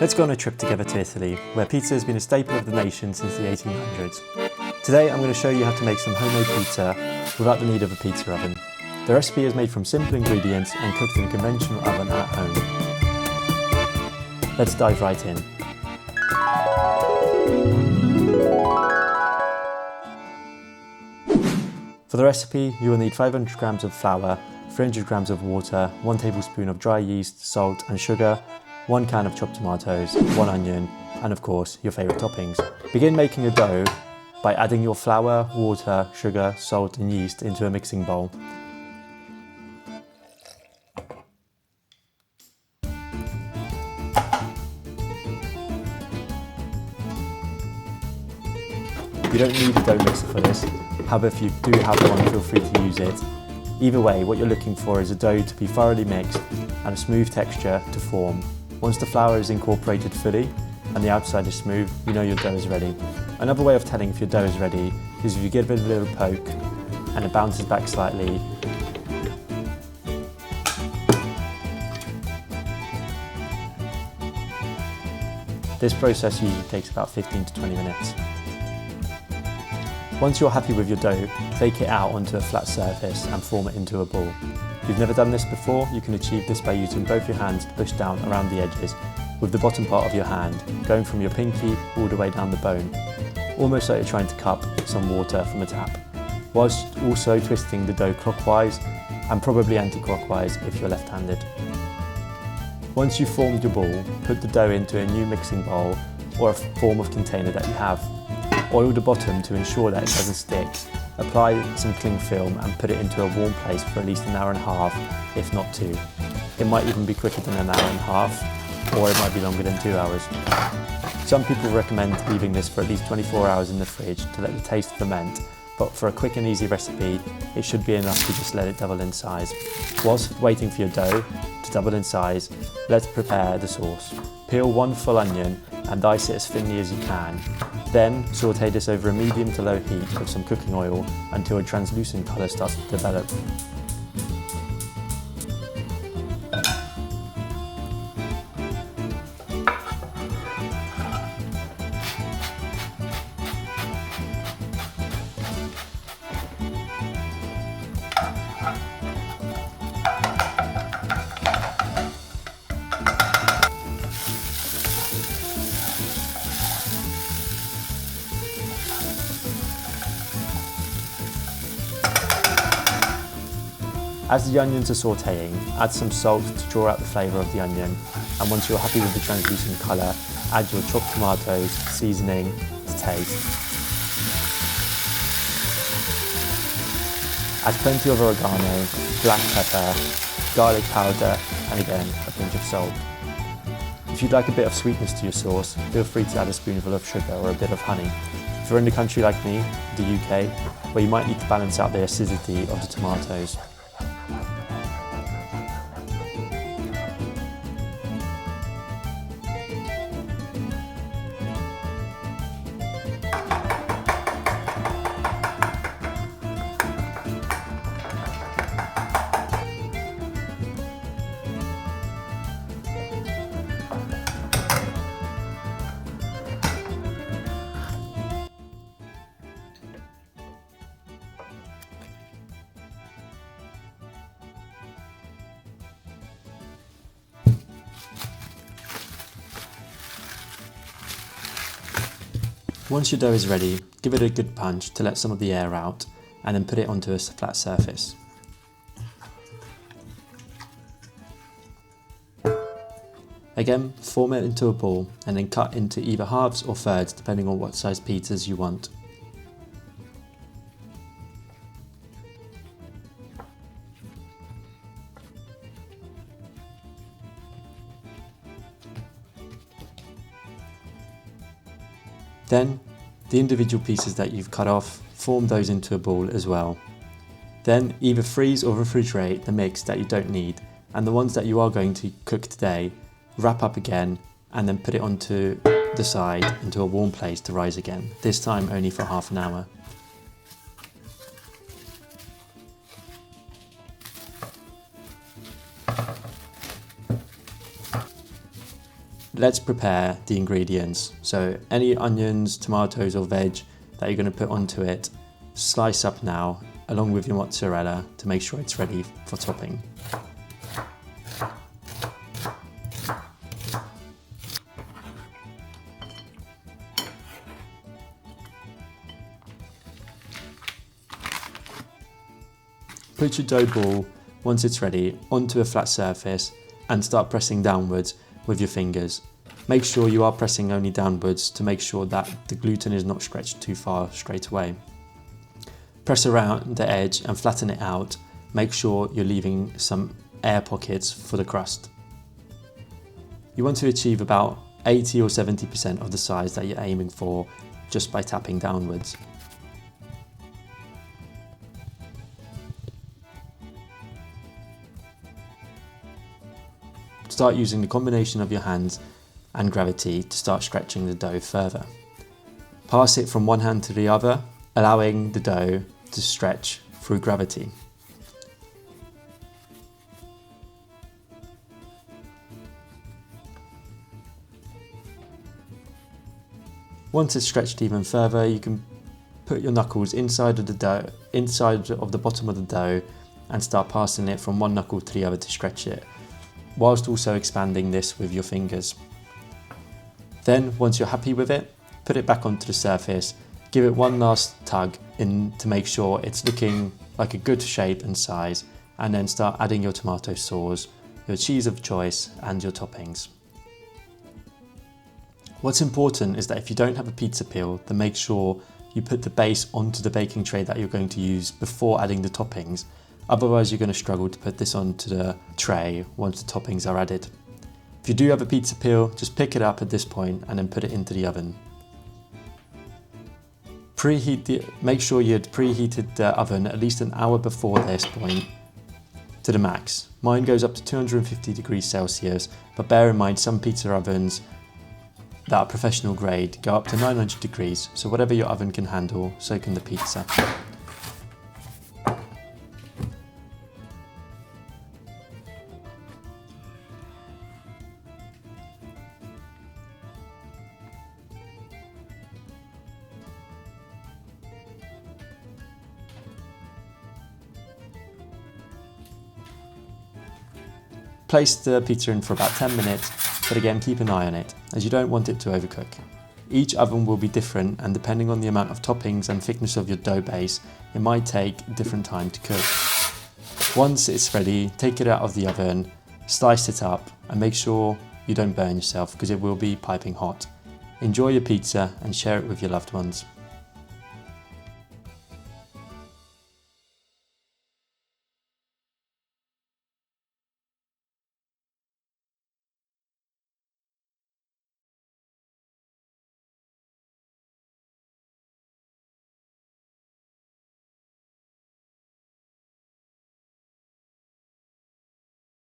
Let's go on a trip together to Italy, where pizza has been a staple of the nation since the 1800s. Today I'm going to show you how to make some homemade pizza without the need of a pizza oven. The recipe is made from simple ingredients and cooked in a conventional oven at home. Let's dive right in. For the recipe, you will need 500 grams of flour, 300 grams of water, 1 tablespoon of dry yeast, salt and sugar, 1 can of chopped tomatoes, 1 onion, and of course your favourite toppings. Begin making a dough by adding your flour, water, sugar, salt and yeast into a mixing bowl. You don't need a dough mixer for this, however if you do have one, feel free to use it. Either way, what you're looking for is a dough to be thoroughly mixed and a smooth texture to form. Once the flour is incorporated fully and the outside is smooth, you know your dough is ready. Another way of telling if your dough is ready is if you give it a little poke and it bounces back slightly. This process usually takes about 15 to 20 minutes. Once you're happy with your dough, take it out onto a flat surface and form it into a ball. If you've never done this before, you can achieve this by using both your hands to push down around the edges, with the bottom part of your hand going from your pinky all the way down the bone, almost like you're trying to cup some water from a tap, whilst also twisting the dough clockwise and probably anti-clockwise if you're left-handed. Once you've formed your ball, put the dough into a new mixing bowl or a form of container that you have. Oil the bottom to ensure that it doesn't stick. Apply some cling film and put it into a warm place for at least an hour and a half, if not 2. It might even be quicker than an hour and a half, or it might be longer than 2 hours. Some people recommend leaving this for at least 24 hours in the fridge to let the taste ferment, but for a quick and easy recipe, it should be enough to just let it double in size. Whilst waiting for your dough to double in size, let's prepare the sauce. Peel 1 full onion and dice it as thinly as you can. Then saute this over a medium to low heat with some cooking oil until a translucent colour starts to develop. As the onions are sautéing, add some salt to draw out the flavour of the onion, and once you're happy with the translucent colour, add your chopped tomatoes, seasoning to taste. Add plenty of oregano, black pepper, garlic powder, and again a pinch of salt. If you'd like a bit of sweetness to your sauce, feel free to add a spoonful of sugar or a bit of honey. If you're in a country like me, the UK, where you might need to balance out the acidity of the tomatoes. Once your dough is ready, give it a good punch to let some of the air out and then put it onto a flat surface. Again, form it into a ball and then cut into either halves or thirds depending on what size pizzas you want. Then, the individual pieces that you've cut off, form those into a ball as well. Then either freeze or refrigerate the mix that you don't need, and the ones that you are going to cook today, wrap up again and then put it onto the side into a warm place to rise again, this time only for half an hour. let's prepare the ingredients. So any onions, tomatoes or veg that you're going to put onto it, slice up now along with your mozzarella to make sure it's ready for topping. Put your dough ball, once it's ready, onto a flat surface and start pressing downwards with your fingers. Make sure you are pressing only downwards to make sure that the gluten is not stretched too far straight away. Press around the edge and flatten it out. Make sure you're leaving some air pockets for the crust. You want to achieve about 80 or 70% of the size that you're aiming for just by tapping downwards. Start using the combination of your hands and gravity to start stretching the dough further. Pass it from one hand to the other, allowing the dough to stretch through gravity. Once it's stretched even further, you can put your knuckles inside of the dough, inside of the bottom of the dough, and start passing it from one knuckle to the other to stretch it, whilst also expanding this with your fingers. Then, once you're happy with it, put it back onto the surface, give it one last tug in to make sure it's looking like a good shape and size, and then start adding your tomato sauce, your cheese of choice, and your toppings. What's important is that if you don't have a pizza peel, then make sure you put the base onto the baking tray that you're going to use before adding the toppings. Otherwise, you're going to struggle to put this onto the tray once the toppings are added. If you do have a pizza peel, just pick it up at this point and then put it into the oven. Make sure you had preheated the oven at least an hour before this point to the max. Mine goes up to 250 degrees Celsius, but bear in mind some pizza ovens that are professional grade go up to 900 degrees, so whatever your oven can handle, so can the pizza. Place the pizza in for about 10 minutes, but again keep an eye on it, as you don't want it to overcook. Each oven will be different, and depending on the amount of toppings and thickness of your dough base, it might take a different time to cook. Once it's ready, take it out of the oven, slice it up, and make sure you don't burn yourself because it will be piping hot. Enjoy your pizza and share it with your loved ones.